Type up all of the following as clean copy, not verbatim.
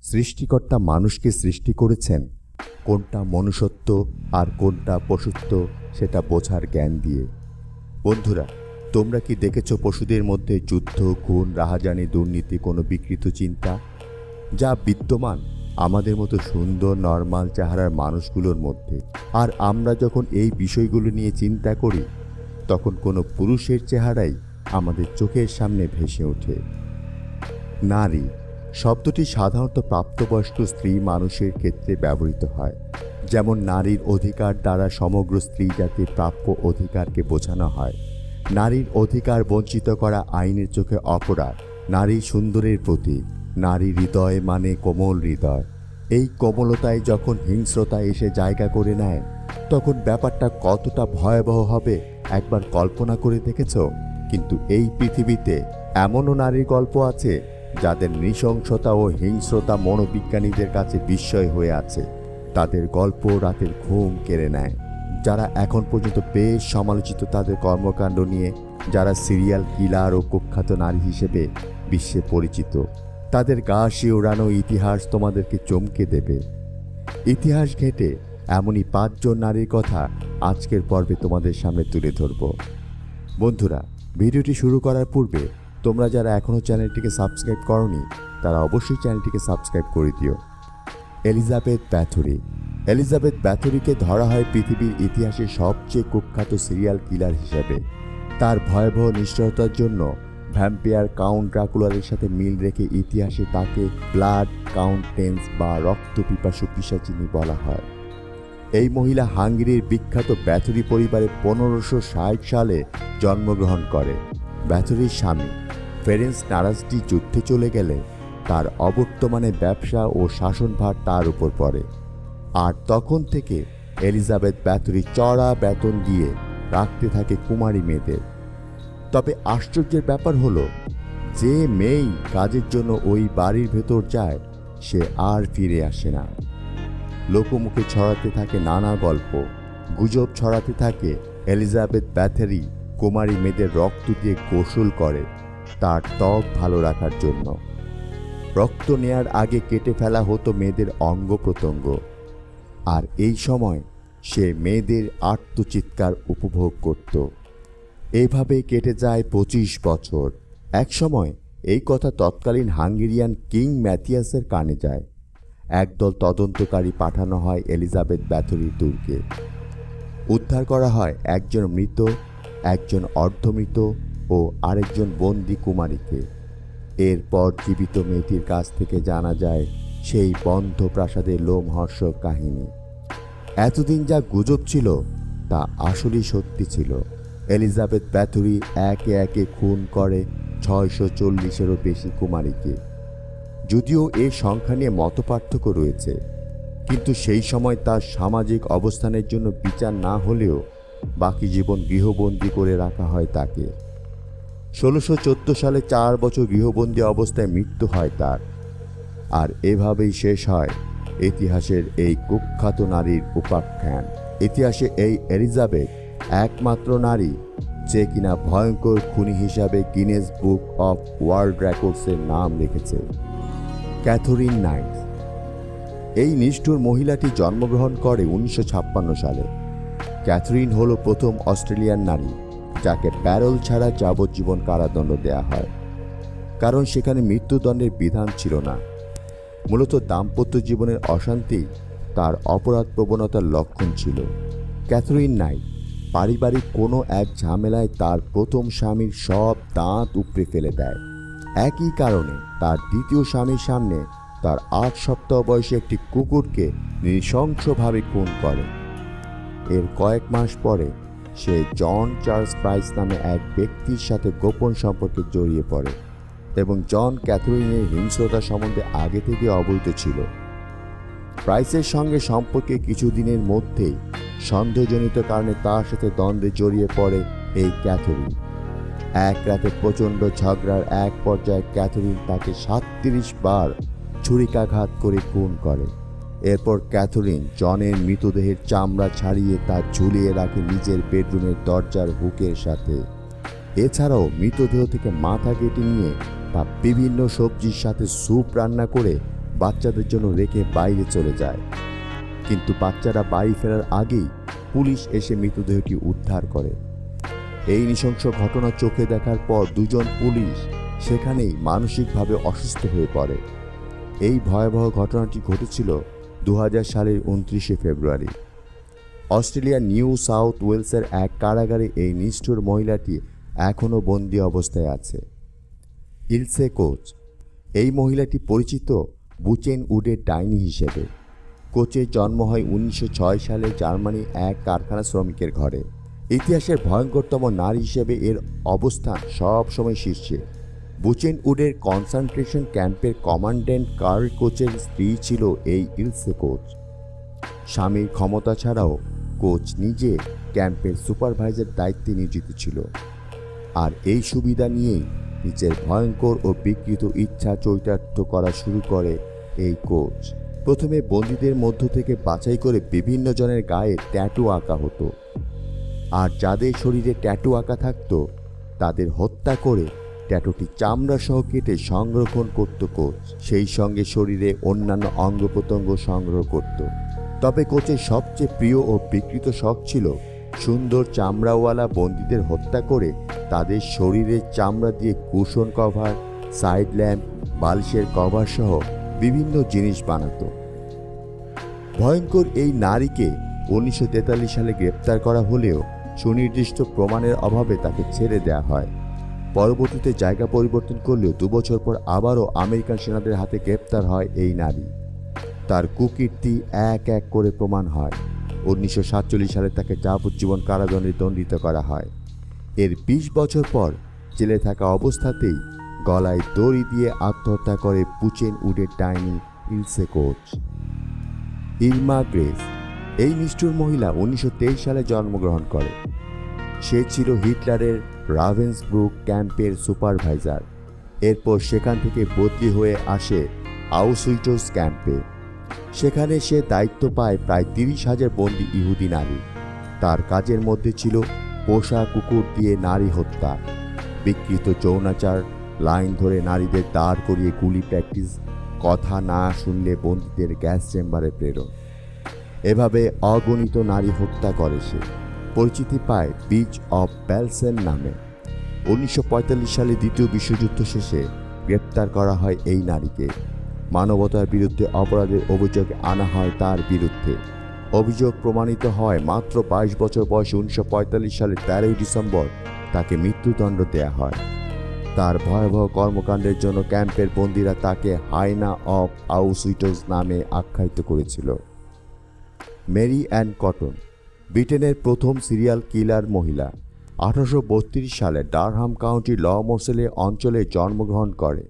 সৃষ্টিকর্তা মানুষকে সৃষ্টি করেছেন কোনটা মনুষ্যত্ব আর কোনটা পশুত্ব সেটা বোঝার জ্ঞান দিয়ে। বন্ধুরা, তোমরা কি দেখেছো পশুদের মধ্যে যুদ্ধ, খুন, রাহাজানি, দুর্নীতি, কোনো বিকৃত চিন্তা যা বিদ্যমান আমাদের মতো সুন্দর নর্মাল চেহারার মানুষগুলোর মধ্যে? আর আমরা যখন এই বিষয়গুলো নিয়ে চিন্তা করি তখন কোনো পুরুষের চেহারাই আমাদের চোখের সামনে ভেসে ওঠে। নারী শব্দটি সাধারণত প্রাপ্তবয়স্ক স্ত্রী মানুষের ক্ষেত্রে ব্যবহৃত হয়। যেমন নারীর অধিকার দ্বারা সমগ্র স্ত্রী জাতির প্রাপ্য অধিকারকে বোঝানো হয়। নারীর অধিকার বঞ্চিত করা আইনের চোখে অপরাধ। নারী সুন্দরের প্রতীক। নারী হৃদয় মানে কোমল হৃদয়। এই কোমলতায় যখন হিংস্রতা এসে জায়গা করে নেয় তখন ব্যাপারটা কতটা ভয়াবহ হবে একবার কল্পনা করে দেখেছ? কিন্তু এই পৃথিবীতে এমনও নারীর গল্প আছে যাদের নৃশংসতা ও হিংস্রতা মনোবিজ্ঞানীদের কাছে বিস্ময় হয়ে আছে। তাদের গল্প রাতের ঘুম কেড়ে নেয়। যারা এখন পর্যন্ত বেশ সমালোচিত তাদের কর্মকাণ্ড নিয়ে, যারা সিরিয়াল কিলার ও কুখ্যাত নারী হিসেবে বিশ্বে পরিচিত, তাদের গা শিউরানো ইতিহাস তোমাদেরকে চমকে দেবে। ইতিহাস ঘেঁটে এমনই 5 জন নারীর কথা আজকের পর্বে তোমাদের সামনে তুলে ধরব। বন্ধুরা, ভিডিওটি শুরু করার পূর্বে তোমরা যারা এখনও চ্যানেলটিকে সাবস্ক্রাইব করোনি তারা অবশ্যই চ্যানেলটিকে সাবস্ক্রাইব করে দিও। Elizabeth Bathory. এলিজাবেথ ব্যাথরিকে ধরা হয় পৃথিবীর ইতিহাসে সবচেয়ে কুখ্যাত সিরিয়াল কিলার হিসেবে। তার ভয়াবহ নিষ্ঠুরতার জন্য ভ্যাম্পায়ার কাউন্ট ড্রাকুলারের সাথে মিল রেখে ইতিহাসে তাকে ব্লাড কাউন্টেন্স বা রক্ত পিপাসু পিশাচিনী বলা হয়। এই মহিলা হাঙ্গেরির বিখ্যাত ব্যাথরি পরিবারে 1560 সালে জন্মগ্রহণ করে। ব্যাথরির স্বামী ফেরেন্স নারাজটি যুদ্ধে চলে গেলে তার অবর্তমানে ব্যবসা ও শাসনভার তার উপর পড়ে। আর তখন থেকে এলিজাবেথ ব্যাথরি চড়া বেতন দিয়ে রাখতে থাকে কুমারী মেয়েদের। তবে আশ্চর্যের ব্যাপার হলো, যে মেয়েই কাজের জন্য ওই বাড়ির ভেতর যায় সে আর ফিরে আসে না। লোকমুখে ছড়াতে থাকে নানা গল্প, গুজব ছড়াতে থাকে এলিজাবেথ ব্যাথরি কুমারী মেয়েদের রক্ত দিয়ে গোসল করে তার ত্বক ভালো রাখার জন্য। রক্ত নেয়ার আগে কেটে ফেলা হতো মেয়েদের অঙ্গ প্রত্যঙ্গ। আর এই সময় সে মেয়েদের আর্তচিৎকার উপভোগ করত। এইভাবে কেটে যায় 25 বছর। এক সময় এই কথা তৎকালীন হাঙ্গেরিয়ান কিং ম্যাথিয়াসের কানে যায়। একদল তদন্তকারী পাঠানো হয় এলিজাবেথ ব্যাথরির দুর্গে। উদ্ধার করা হয় একজন মৃত, একজন অর্ধমৃত ও আরেকজন বন্দি কুমারীকে। এরপর জীবিত মেয়েটির কাছ থেকে জানা যায় সেই বন্ধ প্রাসাদের লোমহর্ষক কাহিনী। এতদিন যা গুজব ছিল তা আসলেই সত্যি ছিল। এলিজাবেথ ব্যাথরি একে একে খুন করে 640-এরও বেশি কুমারীকে। যদিও এই সংখ্যা নিয়ে মতপার্থক্য রয়েছে, কিন্তু সেই সময় তার সামাজিক অবস্থানের জন্য বিচার না হলেও বাকি জীবন গৃহবন্দী করে রাখা হয় তাকে। 1614 সালে 4 বছর গৃহবন্দী অবস্থায় মৃত্যু হয় তার। আর এভাবেই শেষ হয় ইতিহাসের এই কুখ্যাত নারীর উপাখ্যান। ইতিহাসে এই এলিজাবেথ একমাত্র নারী যে কিনা ভয়ঙ্কর খুনি হিসাবে গিনেস বুক অফ ওয়ার্ল্ড রেকর্ডসের নাম রেখেছে। Catherine Knight. এই নিষ্ঠুর মহিলাটি জন্মগ্রহণ করে 1956 সালে। ক্যাথরিন হল প্রথম অস্ট্রেলিয়ান নারী যাকে প্যারোল ছাড়া যাবজ্জীবন কারাদণ্ড দেয়া হয়, কারণ সেখানে মৃত্যুদণ্ডের বিধান ছিল না। মূলত দাম্পত্য জীবনের অশান্তি তার অপরাধ প্রবণতার লক্ষণ ছিল। ক্যাথরিন নাইট পারিবারিক কোনো এক ঝামেলায় তার প্রথম স্বামীর সব দাঁত উপড়ে ফেলে দেয়। একই কারণে তার দ্বিতীয় স্বামীর সামনে তার 8 সপ্তাহ বয়সী একটি কুকুরকে নৃশংসভাবে খুন করে। এর কয়েক মাস পরে সে জন চার্লস প্রাইস নামে এক ব্যক্তির সাথে গোপন সম্পর্কে জড়িয়ে পড়ে এবং জন ক্যাথরিনের হিংস্রতা সম্বন্ধে আগে থেকে অবহিত ছিল। প্রাইসের সঙ্গে সম্পর্কে কিছুদিনের মধ্যেই সন্দেহজনিত কারণে তার সাথে দ্বন্দ্বে জড়িয়ে পড়ে এই ক্যাথরিন। এক রাতে প্রচণ্ড ঝগড়ার এক পর্যায়ে ক্যাথরিন তাকে 37 বার ছুরিকাঘাত করে খুন করে। এরপর ক্যাথরিন জনের মৃতদেহের চামড়া ছাড়িয়ে তা ঝুলিয়ে রাখে নিজের বেডরুমের দরজার হুকের সাথে। এছাড়াও মৃতদেহ থেকে মাথা কেটে নিয়ে তা বিভিন্ন সবজির সাথে স্যুপ রান্না করে বাচ্চাদের জন্য রেখে বাইরে চলে যায়। কিন্তু বাচ্চারা বাড়ি ফেরার আগেই পুলিশ এসে মৃতদেহটি উদ্ধার করে। এই নৃশংস ঘটনা চোখে দেখার পর দুজন পুলিশ সেখানেই মানসিকভাবে অসুস্থ হয়ে পড়ে। এই ভয়াবহ ঘটনাটি ঘটেছিল 2000 সালের 29শে ফেব্রুয়ারি। অস্ট্রেলিয়ার নিউ সাউথ ওয়েলসের এক কারাগারে এই নিষ্ঠুর মহিলাটি এখনও বন্দী অবস্থায় আছে। ইলসে কোচ, এই মহিলাটি পরিচিত বুচেন উডের ডাইনি হিসেবে। কোচের জন্ম হয় 1906 সালে জার্মানি এক কারখানা শ্রমিকের ঘরে। ইতিহাসের ভয়ঙ্করতম নারী হিসেবে এর অবস্থান সবসময় শীর্ষে। বুচেন উডের কনসেন্ট্রেশন ক্যাম্পের কমান্ড্যান্ট কার্ল কোচের স্ত্রী ছিল এই ইলসে কোচ। স্বামীর ক্ষমতা ছাড়াও কোচ নিজে ক্যাম্পের সুপারভাইজার দায়িত্বে নিয়োজিত ছিল। আর এই সুবিধা নিয়েই নিজের ভয়ঙ্কর ও বিকৃত ইচ্ছা চরিতার্থ করা শুরু করে এই কোচ। প্রথমে বন্দীদের মধ্য থেকে বাছাই করে বিভিন্ন জনের গায়ে ট্যাটু আঁকা হতো, আর যাদের শরীরে ট্যাটু আঁকা থাকতো তাদের হত্যা করে ট্যাটুটি চামড়া সহ কেটে সংরক্ষণ করত কোচ। সেই সঙ্গে শরীরে অন্যান্য অঙ্গ প্রত্যঙ্গ সংগ্রহ করত। তবে কোচের সবচেয়ে প্রিয় ও বিকৃত শখ ছিল সুন্দর চামড়াওয়ালা বন্দীদের হত্যা করে তাদের শরীরের চামড়া দিয়ে কুশন কভার, সাইড ল্যাম্প, বালিশের কভার সহ বিভিন্ন জিনিস বানাতো। ভয়ঙ্কর এই নারীকে 1943 সালে গ্রেপ্তার করা হলেও সুনির্দিষ্ট প্রমাণের অভাবে তাকে ছেড়ে দেওয়া হয়। পরবর্তীতে জায়গা পরিবর্তন করলেও 2 বছর পর আবারও আমেরিকান সেনাদের হাতে গ্রেপ্তার হয় এই নারী। তার কুকীর্তি এক এক করে প্রমাণ হয়। 1947 সালে তাকে যাবজ্জীবন কারাদণ্ডে দণ্ডিত করা হয়। এর 20 বছর পর জেলে থাকা অবস্থাতেই গলায় দড়ি দিয়ে আত্মহত্যা করে বুচেন উডের ডাইনি ইলসে কোচ। ইরমা গ্রেস, এই নিষ্ঠুর মহিলা 1923 সালে জন্মগ্রহণ করে। সে ছিল হিটলারের রাভেন্সব্রুক ক্যাম্পের সুপারভাইজার। এরপর সেখান থেকে বদলি হয়ে আসে আউসউইটস ক্যাম্পে। সেখানে সে দায়িত্ব পায় প্রায় 30,000 বন্দী ইহুদি নারী। তার কাজের মধ্যে ছিল পোষা কুকুর দিয়ে নারী হত্যা, বিকৃত যৌনাচার, লাইন ধরে নারীদের দাঁড় করিয়ে গুলি প্র্যাকটিস, কথা না শুনলে বন্দীদের গ্যাস চেম্বারে প্রেরণ। এভাবে অগণিত নারী হত্যা করে সে। পরিচিতি পায় বিচ অফ বেলসেন নামে। 1945 সালে দ্বিতীয় বিশ্বযুদ্ধ শেষে গ্রেপ্তার করা হয় এই নারীকে। মানবতার বিরুদ্ধে অপরাধের অভিযোগ আনা হয় তার বিরুদ্ধে। অভিযোগ প্রমাণিত হয় মাত্র 22 বছর বয়সে 1945 সালের 13 ডিসেম্বর তাকে মৃত্যুদণ্ড দেয়া হয়। তার ভয়াবহ কর্মকাণ্ডের জন্য ক্যাম্পের বন্দীরা তাকে হায়না অফ আউসউইটস নামে আখ্যায়িত করেছিল। মেরি অ্যান কটন, ব্রিটেনের প্রথম সিরিয়াল কিলার মহিলা। 1832 সালে ডারহাম কাউন্টির লমোরসেলে অঞ্চলে জন্মগ্রহণ করে।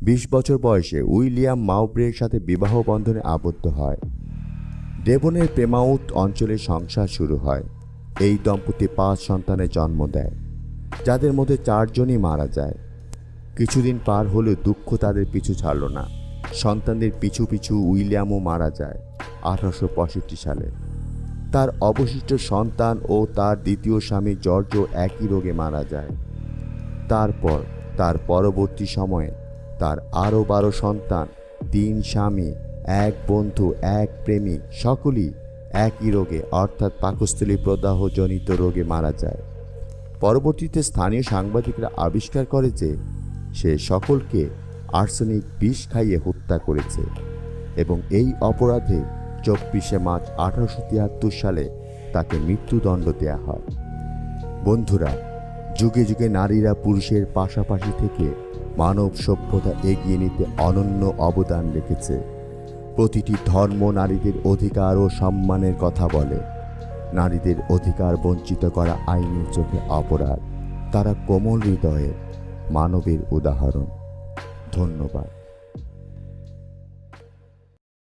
20 বছর বয়সে উইলিয়াম মাউব্রের সাথে বিবাহ বন্ধনে আবদ্ধ হয়। ডেভনের প্রেমাউথ অঞ্চলে সংসার শুরু হয়। এই দম্পতি 5 সন্তানের জন্ম দেয়, যাদের মধ্যে 4 জনই মারা যায়। কিছুদিন পার হলেও দুঃখ তাদের পিছু ছাড়ল না। সন্তানদের পিছু পিছু উইলিয়ামও মারা যায় 1865 সালে। তার অবশিষ্ট সন্তান ও তার দ্বিতীয় স্বামী জর্জ একই রোগে মারা যায়। তারপর তার পরবর্তী সময়ে তার আরও 12 সন্তান, 3 স্বামী, 1 বন্ধু, 1 প্রেমিক সকলেই একই রোগে অর্থাৎ পাকস্থলী প্রদাহজনিত রোগে মারা যায়। পরবর্তীতে স্থানীয় সাংবাদিকরা আবিষ্কার করে যে সে সকলকে আর্সেনিক বিষ খাইয়ে হত্যা করেছে এবং এই অপরাধে 24শে মার্চ 1873 সালে তাকে মৃত্যুদণ্ড দেয়া হয়। বন্ধুরা, যুগে যুগে নারীরা পুরুষের পাশাপাশি থেকে মানব সভ্যতা এগিয়ে নিতে অনন্য অবদান রেখেছে। প্রতিটি ধর্ম নারীদের অধিকার ও সম্মানের কথা বলে। নারীদের অধিকার বঞ্চিত করা আইনের চোখে অপরাধ। তারা কোমল হৃদয়ের মানবের উদাহরণ। ধন্যবাদ।